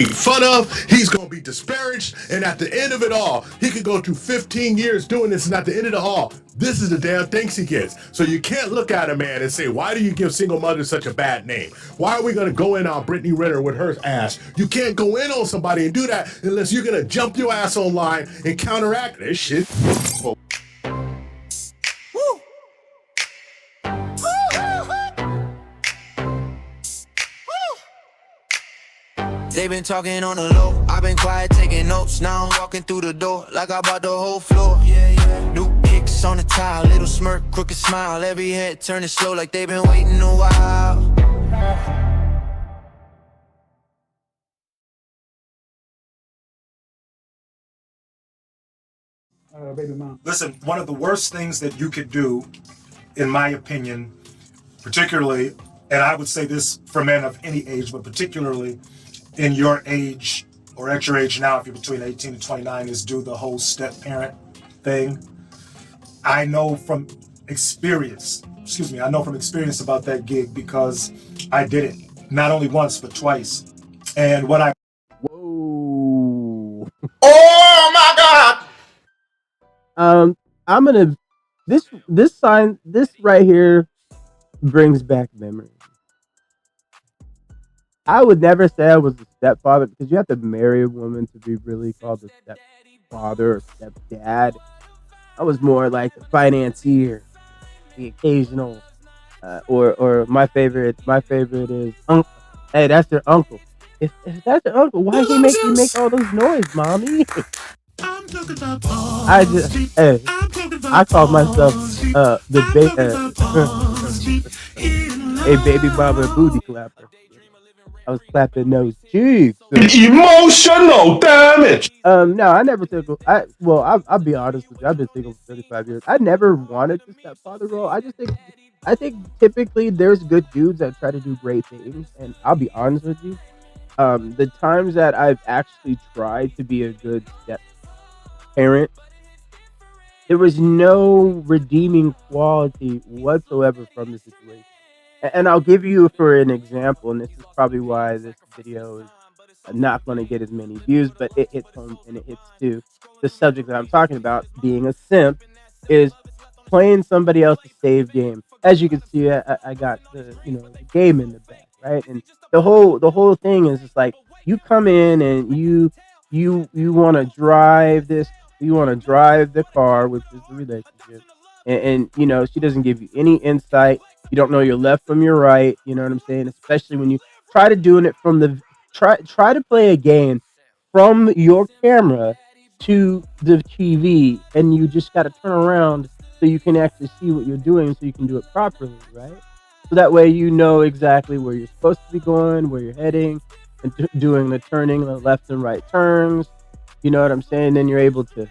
fun of, he's going to be disparaged, and at the end of it all, he could go through 15 years doing this, and at the end of it all, this is the damn things he gets. So you can't look at a man and say, why do you give single mothers such a bad name? Why are we going to go in on Brittany Renner with her ass? You can't go in on somebody and do that unless you're going to jump your ass online and counteract this shit. They been talking on the low, I've been quiet taking notes. Now I'm walking through the door like I bought the whole floor. New kicks on the tile, little smirk, crooked smile. Every head turning slow like they been waiting a while. Baby mom. Listen, one of the worst things that you could do, in my opinion, particularly, and I would say this for men of any age, but particularly in your age or at your age now, if you're between 18 and 29, is do the whole step-parent thing. I know from experience about that gig because I did it not only once, but twice. And what I... Whoa. Oh my God! I'm gonna this right here brings back memories. I would never say I was a stepfather because you have to marry a woman to be really called a stepfather or stepdad. I was more like the financier, the occasional, or my favorite is uncle. Hey, that's your uncle. If that's your uncle, why he make you make all those noise, mommy? I just hey, I call myself a baby mama booty clapper. I was clapping those cheeks. Emotional damage. No, I never took. I'll be honest with you. I've been single for 35 years. I never wanted to stepfather role. I think typically there's good dudes that try to do great things, and I'll be honest with you. The times that I've actually tried to be a good step parent, there was no redeeming quality whatsoever from the situation. And I'll give you for an example, and this is probably why this video is not going to get as many views, but it hits home and it hits to the subject that I'm talking about. Being a simp is playing somebody else's save game. As you can see, I got the game in the back, right? And the whole thing is just like you come in and you want to drive this, you want to drive the car, which is the relationship, and she doesn't give you any insight. You don't know your left from your right. You know what I'm saying? Especially when you try to doing it from the try to play a game from your camera to the TV, and you just got to turn around so you can actually see what you're doing, so you can do it properly, right? So that way you know exactly where you're supposed to be going, where you're heading, and doing the turning, the left and right turns. You know what I'm saying? Then you're able to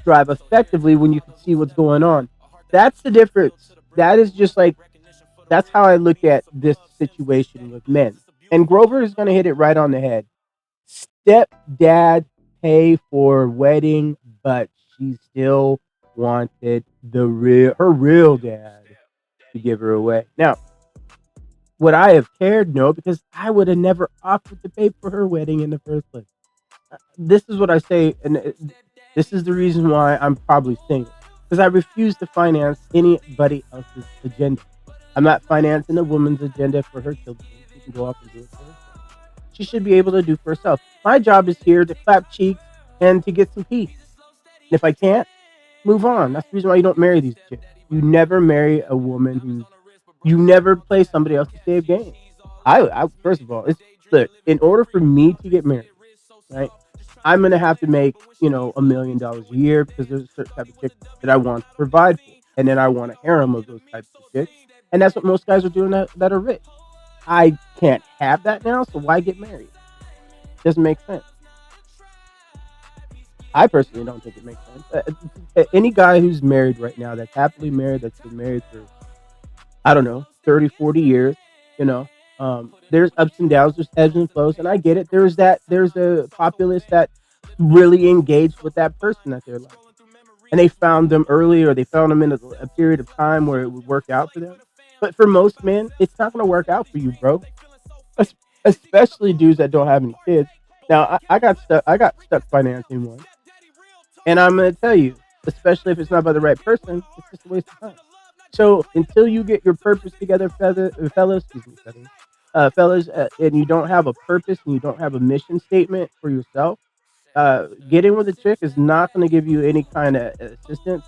drive effectively when you can see what's going on. That's the difference. That is just like that's how I look at this situation with men. And Grover is going to hit it right on the head. Stepdad pay for wedding, but she still wanted her real dad to give her away. Now, would I have cared? No, because I would have never offered to pay for her wedding in the first place. This is what I say, and this is the reason why I'm probably single. Because I refuse to finance anybody else's agenda. I'm not financing a woman's agenda for her children. She can go off and do it for herself. She should be able to do for herself. My job is here to clap cheeks and to get some peace. And if I can't, move on. That's the reason why you don't marry these chicks. You never marry a woman you never play somebody else's save game. I first of all, look, in order for me to get married, right? I'm gonna have to make $1 million a year because there's a certain type of chick that I want to provide for, and then I want a harem of those types of chicks, and that's what most guys are doing that are rich. I can't have that now, so why get married? Doesn't make sense. I personally don't think it makes sense. Any guy who's married right now, that's happily married, that's been married for, I don't know, 30, 40 years, there's ups and downs, there's ebbs and flows, and I get it. There's a populace that really engaged with that person that they're like, and they found them early, or they found them in a period of time where it would work out for them. But for most men, it's not going to work out for you, bro. especially dudes that don't have any kids. Now, I got stuck financing one, and I'm gonna tell you, especially if it's not by the right person, it's just a waste of time. So until you get your purpose together, fellas, excuse me, fellas, and you don't have a purpose and you don't have a mission statement for yourself, getting with a chick is not going to give you any kind of assistance.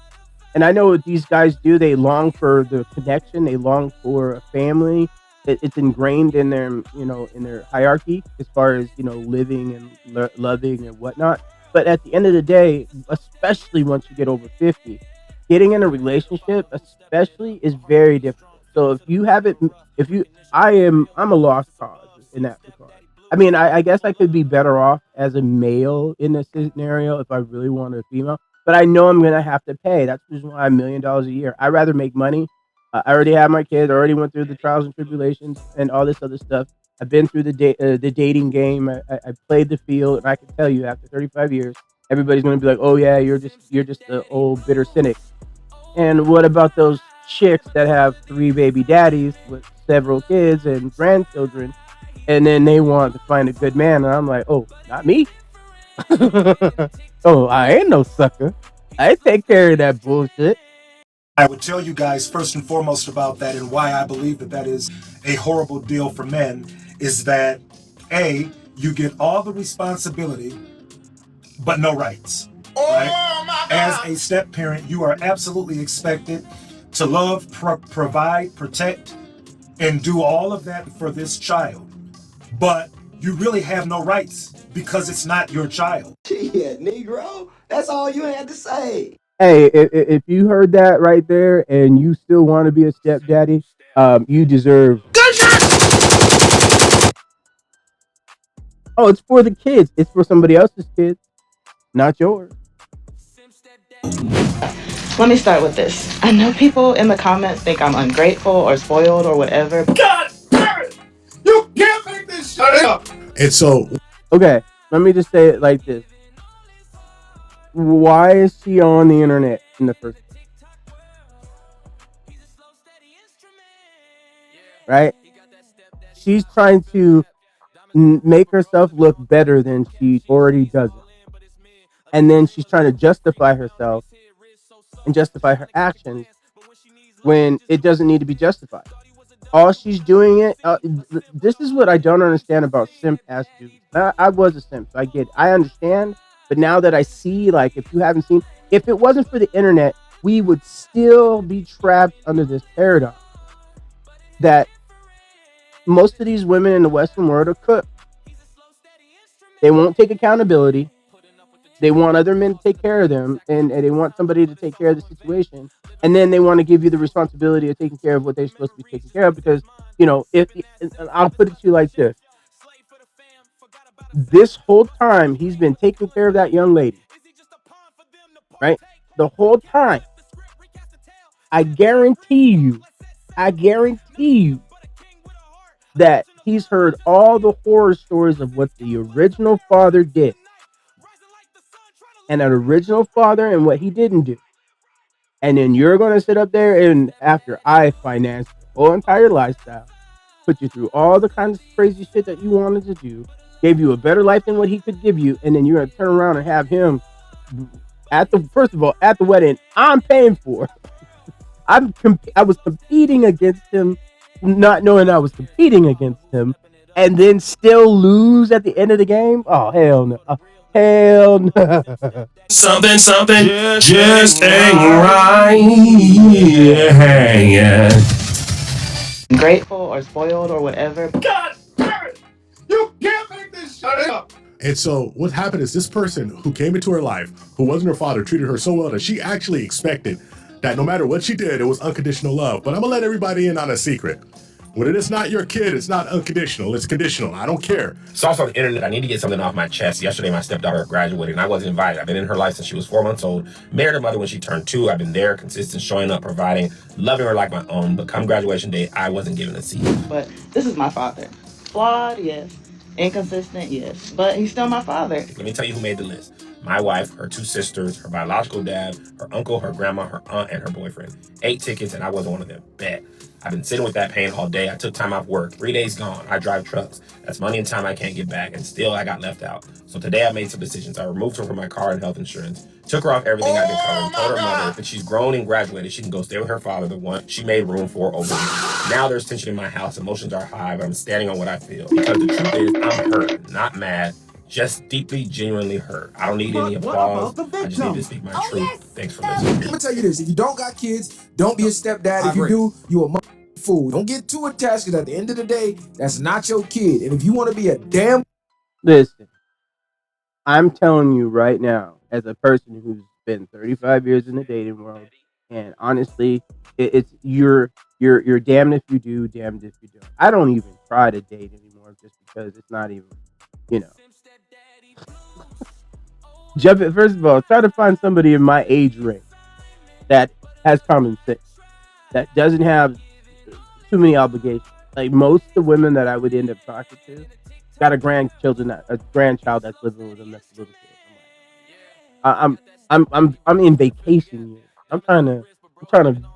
And I know what these guys do. They long for the connection. They long for a family. It's ingrained in their, in their hierarchy as far as living and loving and whatnot. But at the end of the day, especially once you get over 50, getting in a relationship, especially, is very difficult. So if you haven't, if you, I'm a lost cause in that regard. I mean, I guess I could be better off as a male in this scenario if I really wanted a female, but I know I'm gonna have to pay. That's the reason why $1 million a year. I'd rather make money. I already have my kid. I already went through the trials and tribulations and all this other stuff. I've been through the dating game. I played the field, and I can tell you, after 35 years, everybody's gonna be like, "Oh yeah, you're just the old bitter cynic." And what about those chicks that have 3 baby daddies with several kids and grandchildren, and then they want to find a good man? And I'm like, "Oh, not me." Oh, I ain't no sucker. I take care of that bullshit. I would tell you guys first and foremost about that, and why I believe that that is a horrible deal for men, is that A, you get all the responsibility but no rights. Right? As a step parent, you are absolutely expected to love, provide, protect, and do all of that for this child. But you really have no rights because it's not your child. Shit, Negro, that's all you had to say. Hey, if you heard that right there and you still want to be a stepdaddy, you deserve. Oh, it's for the kids. It's for somebody else's kids, not yours. Let me start with this. I know people in the comments think I'm ungrateful or spoiled or whatever. God damn it! You can't make this shit up. And so, Okay, let me just say it like this. Why is she on the internet in the first place? Right? She's trying to make herself look better than she already does it. And then she's trying to justify herself and justify her actions when it doesn't need to be justified. All she's doing it. This is what I don't understand about simp ass dudes. I was a simp, so I get it. I understand, but now that I see, like, if you haven't seen, if it wasn't for the internet, we would still be trapped under this paradigm that most of these women in the Western world are cooked. They won't take accountability. They want other men to take care of them, and they want somebody to take care of the situation. And then they want to give you the responsibility of taking care of what they're supposed to be taking care of. Because, if I'll put it to you like this whole time he's been taking care of that young lady, right? The whole time, I guarantee you that he's heard all the horror stories of what the original father did. And an original father and what he didn't do. And then you're going to sit up there, and after I financed the whole entire lifestyle, put you through all the kinds of crazy shit that you wanted to do, gave you a better life than what he could give you, and then you're going to turn around and have him first of all, at the wedding I'm paying for. I was competing against him, not knowing I was competing against him, and then still lose at the end of the game. Oh, hell no. Hell no. Something just ain't right. Yeah. Grateful or spoiled or whatever. God damn it! You can't make this shit up. And so what happened is this person who came into her life, who wasn't her father, treated her so well that she actually expected that no matter what she did, it was unconditional love. But I'm gonna let everybody in on a secret. When it is not your kid, it's not unconditional, it's conditional. I don't care. So also on the internet, I need to get something off my chest. Yesterday, my stepdaughter graduated, and I wasn't invited. I've been in her life since she was 4 months old. Married her mother when she turned 2. I've been there, consistent, showing up, providing, loving her like my own. But come graduation day, I wasn't given a seat. But this is my father. Flawed, yes. Inconsistent, yes. But he's still my father. Let me tell you who made the list. My wife, her 2 sisters, her biological dad, her uncle, her grandma, her aunt, and her boyfriend. 8 tickets, and I wasn't one of them. Bet. I've been sitting with that pain all day. I took time off work. 3 days gone. I drive trucks. That's money and time I can't get back, and still I got left out. So today I made some decisions. I removed her from my car and health insurance, took her off everything I've been covering, told her mother that she's grown and graduated, she can go stay with her father, the one she made room for over me. Now there's tension in my house. Emotions are high, but I'm standing on what I feel. Because the truth is, I'm hurt, not mad, just deeply, genuinely hurt. I don't need any applause. I just need to speak my truth. Thanks for listening. I'm gonna tell you this: if you don't got kids, don't be a stepdad. If you do, you a fool. Don't get too attached, because at the end of the day, that's not your kid. And if you want to be a damn Listen, I'm telling you right now, as a person who's been 35 years in the dating world, and honestly, it's you're damned if you do, damned if you don't. I don't even try to date anymore just because it's not even, you know. Jump it. First of all, try to find somebody in my age range that has common sense, that doesn't have too many obligations. Like most of the women that I would end up talking to got a grandchild that's living with them that's a little kid. I'm in vacation years. I'm trying to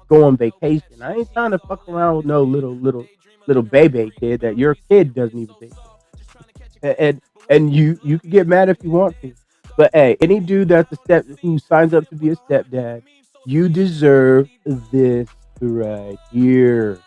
go on vacation. I ain't trying to fuck around with no little baby kid that your kid doesn't even think. And you can get mad if you want to, but hey, any dude who signs up to be a stepdad, you deserve this right here.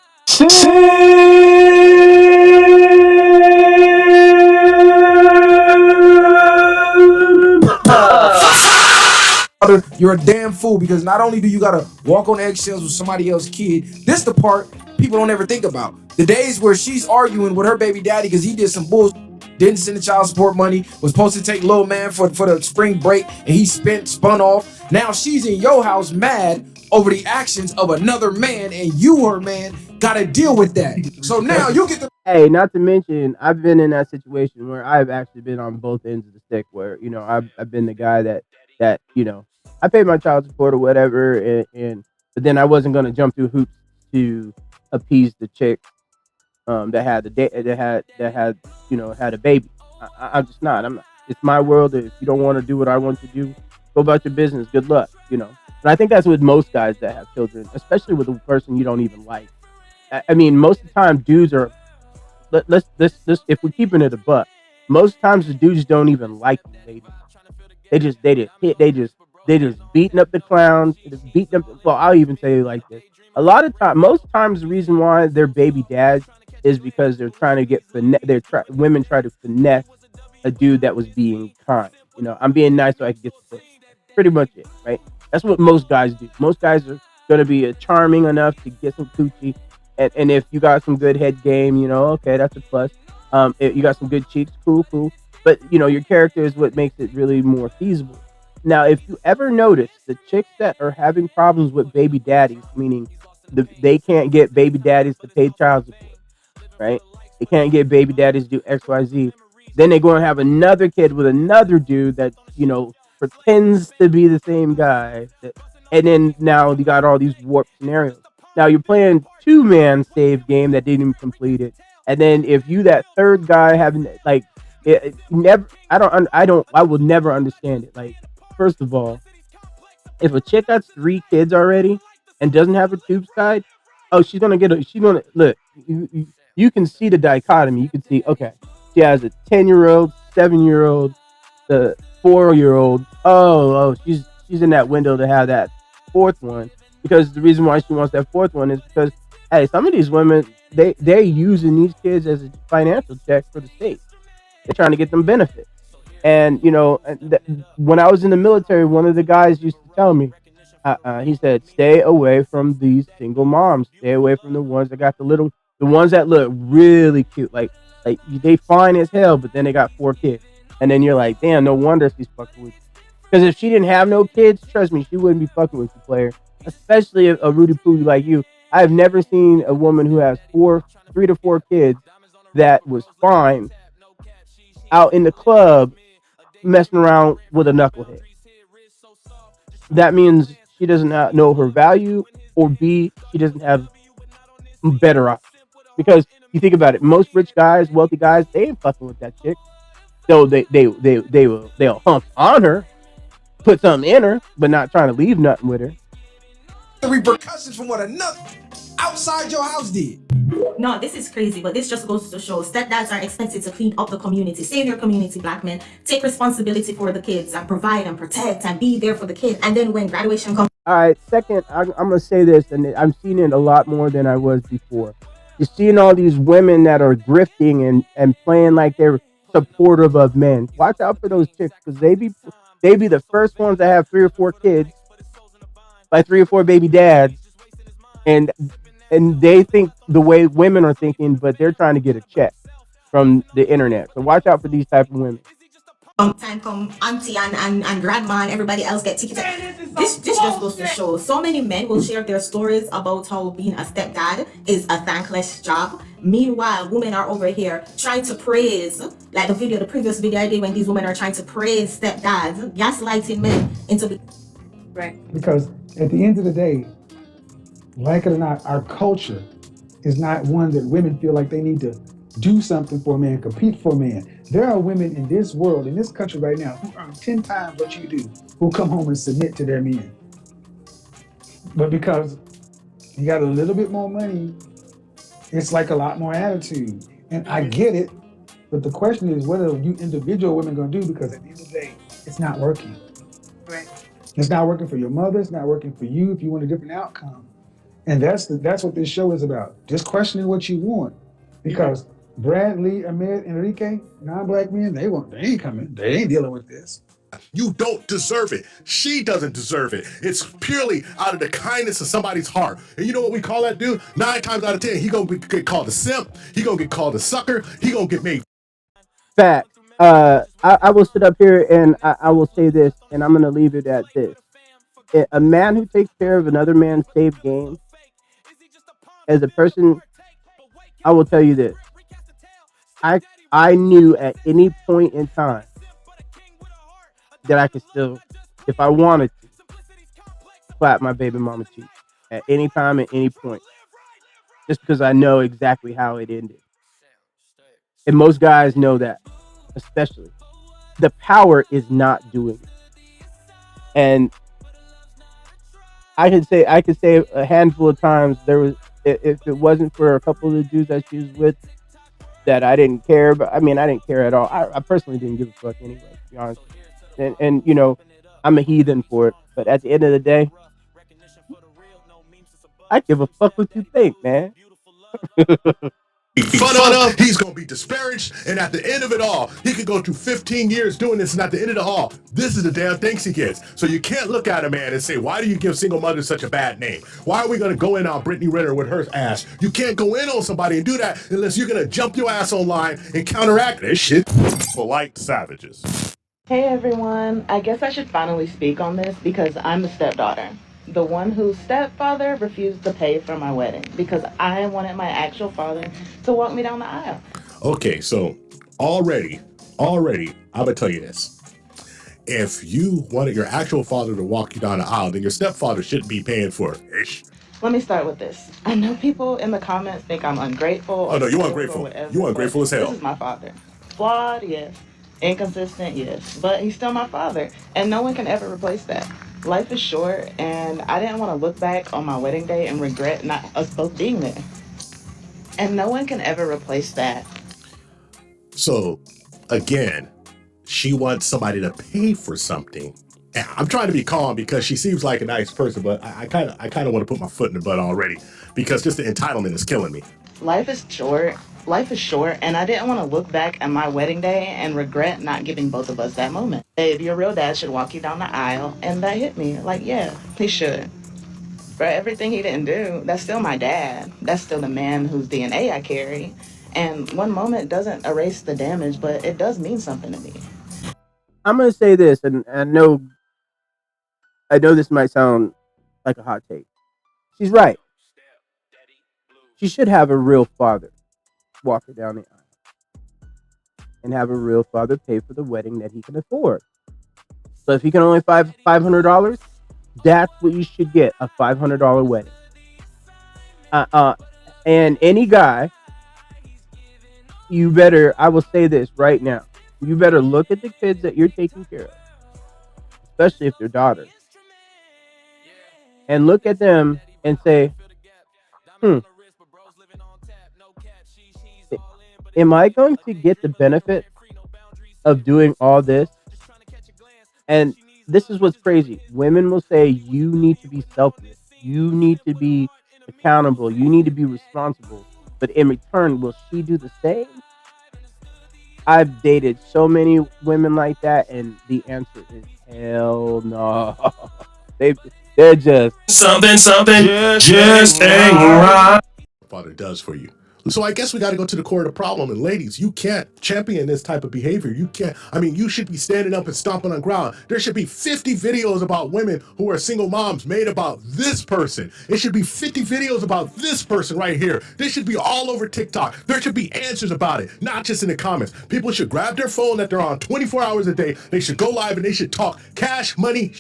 you're a damn fool, because not only do you gotta walk on eggshells with somebody else's kid, this the part people don't ever think about. The days where she's arguing with her baby daddy because he did some bullshit, didn't send the child support money, was supposed to take little man for the spring break, and he spun off. Now she's in your house mad over the actions of another man, and you, her man, gotta deal with that. So now you get the Hey, not to mention, I've been in that situation where I've actually been on both ends of the stick. Where I've been the guy that I paid my child support or whatever, and but then I wasn't gonna jump through hoops to appease the chick that had had a baby. I'm just not. I'm not. It's my world. If you don't want to do what I want to do, go about your business. Good luck. And I think that's with most guys that have children, especially with a person you don't even like. I mean, most of the time, dudes are. Let's if we're keeping it a buck, most times the dudes don't even like the baby. They just beating up the clowns, beating up. Well, I'll even say it like this: a lot of time, most times, the reason why they're baby dads is because they're trying to get women try to finesse a dude that was being kind. I'm being nice so I can get the pussy. That's pretty much it, right? That's what most guys do. Most guys are gonna be charming enough to get some coochie, and if you got some good head game, okay, that's a plus. If you got some good cheeks, cool. But your character is what makes it really more feasible. Now, if you ever notice the chicks that are having problems with baby daddies, meaning they can't get baby daddies to pay child support, right? They can't get baby daddies to do X, Y, Z. Then they're going to have another kid with another dude that pretends to be the same guy, and then now you got all these warped scenarios. Now you're playing 2-man save game that didn't even complete it, and then if you that third guy having it never, I will never understand it. Like, first of all, if a chick got 3 kids already and doesn't have a tubes guide, oh, she's gonna look. You can see the dichotomy. You can see, okay, she has a 10-year-old, 7-year-old, the 4-year-old. Oh, she's in that window to have that 4th one, because the reason why she wants that 4th one is because, hey, some of these women, they're using these kids as a financial check for the state. They're trying to get them benefits. And when I was in the military, one of the guys used to tell me, he said, stay away from these single moms. Stay away from the ones that got the ones that look really cute. Like they fine as hell, but then they got 4 kids. And then you're like, damn, no wonder she's fucking with you. Because if she didn't have no kids, trust me, she wouldn't be fucking with you, player. Especially a Rudy Poo like you. I've never seen a woman who has 3 to 4 kids that was fine out in the club messing around with a knucklehead. That means she doesn't know her value, or B, she doesn't have better options. Because you think about it, most rich guys, wealthy guys, they ain't fucking with that chick. So they'll hump on her, put something in her, but not trying to leave nothing with her. The repercussions from what another outside your house did. No, this is crazy, but this just goes to show stepdads are expected to clean up the community, save your community, black men, take responsibility for the kids and provide and protect and be there for the kid. And then when graduation comes. All right, second, I'm going to say this, and I'm seeing it a lot more than I was before. You're seeing all these women that are grifting and playing like they're supportive of men. Watch out for those chicks, because they be the first ones that have 3 or 4 kids, like 3 or 4 baby dads, and they think the way women are thinking, but they're trying to get a check from the internet. So watch out for these type of women. Time come auntie and grandma and everybody else get tickets. This just goes to show so many men will share their stories about how being a stepdad is a thankless job. Meanwhile, women are over here trying to praise, like the previous video I did when these women are trying to praise stepdads, gaslighting men into right. Because at the end of the day, like it or not, our culture is not one that women feel like they need to do something for a man, compete for a man. There are women in this world, in this country right now, who earn 10 times what you do, who come home and submit to their men. But because you got a little bit more money, it's like a lot more attitude. And I get it, but the question is, what are you individual women gonna do? Because at the end of the day, it's not working. Right. It's not working for your mother, it's not working for you if you want a different outcome. And that's what this show is about. Just questioning what you want. Because Bradley, Ahmed, Enrique, non-black men, they ain't coming. They ain't dealing with this. You don't deserve it. She doesn't deserve it. It's purely out of the kindness of somebody's heart. And you know what we call that dude? 9 times out of 10, he gonna get called a simp. He gonna get called a sucker. He gonna get made. Fact. I will sit up here and I will say this, and I'm gonna leave it at this. A man who takes care of another man's safe game, as a person, I will tell you this. I knew at any point in time that I could still, if I wanted to, slap my baby mama cheek at any time, at any point, just because I know exactly how it ended. And most guys know that, especially. The power is not doing it. And I could say a handful of times there was, if it wasn't for a couple of the dudes that she was with, that I didn't care. But I mean, I didn't care at all. I personally didn't give a fuck anyway, to be honest. And you know, I'm a heathen for it. But at the end of the day, I give a fuck what you think, man. Fun of, he's gonna be disparaged, and at the end of it all, he could go through 15 years doing this, and at the end of it all, this is the damn thanks he gets. So you can't look at a man and say, why do you give single mothers such a bad name? Why are we gonna go in on Brittany Renner with her ass? You can't go in on somebody and do that unless you're gonna jump your ass online and counteract this shit. Polite savages. Hey everyone, I guess I should finally speak on this because I'm a stepdaughter. The one whose stepfather refused to pay for my wedding because I wanted my actual father to walk me down the aisle. Okay, so already, I'm gonna tell you this. If you wanted your actual father to walk you down the aisle, then your stepfather shouldn't be paying for it. Ish. Let me start with this. I know people in the comments think I'm ungrateful. Oh no, you ungrateful. You ungrateful as hell. This is my father. Flawed, yes. Inconsistent, yes. But he's still my father, and no one can ever replace that. Life is short, and I didn't want to look back on my wedding day and regret not us both being there. And no one can ever replace that. So, again, she wants somebody to pay for something. And I'm trying to be calm because she seems like a nice person, but I kind of want to put my foot in the butt already because just the entitlement is killing me. Life is short, and I didn't want to look back at my wedding day and regret not giving both of us that moment. Babe, your real dad should walk you down the aisle, and that hit me. Like, yeah, he should. For everything he didn't do, that's still my dad. That's still the man whose DNA I carry. And one moment doesn't erase the damage, but it does mean something to me. I'm gonna say this, and I know this might sound like a hot take. She's right. She should have a real father walk her down the aisle and have a real father pay for the wedding that he can afford. So if he can only $500, that's what you should get, a $500 wedding. And any guy, I will say this right now, you better look at the kids that you're taking care of, especially if they're daughters, and look at them and say, hmm, am I going to get the benefit of doing all this? And this is what's crazy. Women will say, you need to be selfless. You need to be accountable. You need to be responsible. But in return, will she do the same? I've dated so many women like that, and the answer is hell no. They're just Something just ain't right. Father does for you. So I guess we got to go to the core of the problem. And ladies, you can't champion this type of behavior. You can't. I mean, you should be standing up and stomping on ground. There should be 50 videos about women who are single moms made about this person. It should be 50 videos about this person right here. This should be all over TikTok. There should be answers about it, not just in the comments. People should grab their phone that they're on 24 hours a day. They should go live and they should talk cash money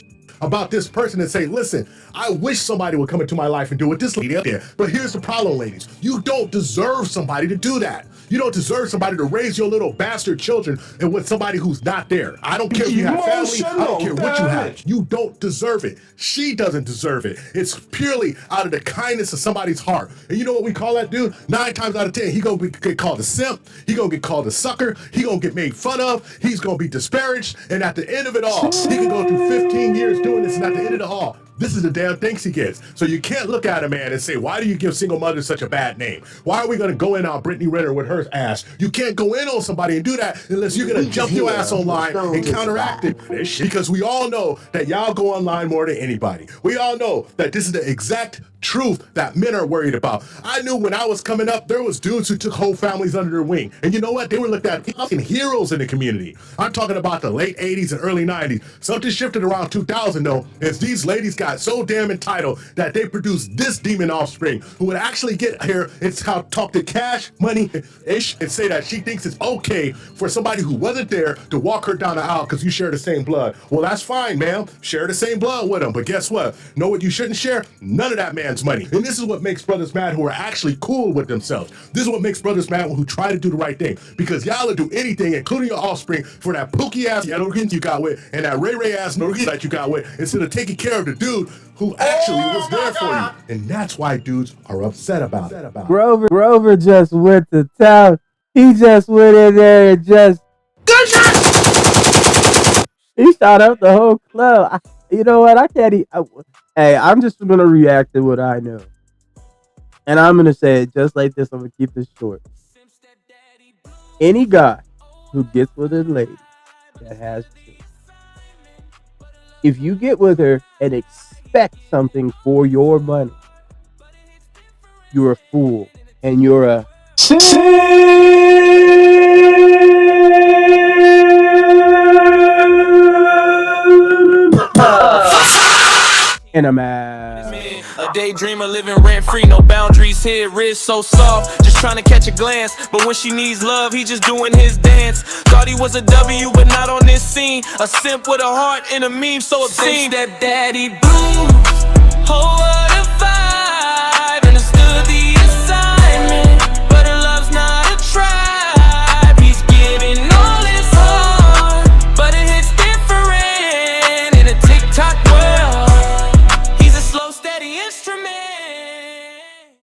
about this person and say, listen, I wish somebody would come into my life and do what this lady did. But here's the problem, ladies. You don't deserve somebody to do that. You don't deserve somebody to raise your little bastard children and with somebody who's not there. I don't care if you have family. I don't care what you have. You don't deserve it. She doesn't deserve it. It's purely out of the kindness of somebody's heart. And you know what we call that dude? 9 times out of 10, he gonna get called a simp. He gonna get called a sucker. He gonna get made fun of. He's gonna be disparaged. And at the end of it all, he can go through 15 years doing this, and at the end of it all, this is the damn thanks he gets. So you can't look at a man and say, why do you give single mothers such a bad name? Why are we going to go in on Brittany Renner with her ass? You can't go in on somebody and do that unless you're going to jump your ass online and counteract it. Because we all know that y'all go online more than anybody. We all know that this is the exact truth that men are worried about. I knew when I was coming up, there was dudes who took whole families under their wing. And you know what? They were looked at fucking heroes in the community. I'm talking about the late 80s and early 90s. Something shifted around 2000 though, as these ladies got so damn entitled that they produced this demon offspring who would actually get here and talk to cash money ish and say that she thinks it's okay for somebody who wasn't there to walk her down the aisle because you share the same blood. Well, that's fine, ma'am. Share the same blood with them. But guess what? Know what you shouldn't share? None of that man's money. And this is what makes brothers mad who are actually cool with themselves. This is what makes brothers mad who try to do the right thing. Because y'all will do anything, including your offspring, for that pookie ass you got with and that Ray ass that you got with, instead of taking care of the dude who actually was there for you. And that's why dudes are upset about it. Grover just went to town. He just went in there and just he shot up the whole club. You know what? I can't. Hey, I'm just gonna react to what I know, and I'm gonna say it just like this. I'm gonna keep this short. Any guy who gets with a lady that has children, if you get with her and expect something for your money, you're a fool and you're a and I'm A daydreamer living rent free, no boundaries here, wrist so soft, just trying to catch a glance. But when she needs love, he just doing his dance. Thought he was a W, but not on this scene. A simp with a heart and a meme so obscene. Stepdaddy blues, oh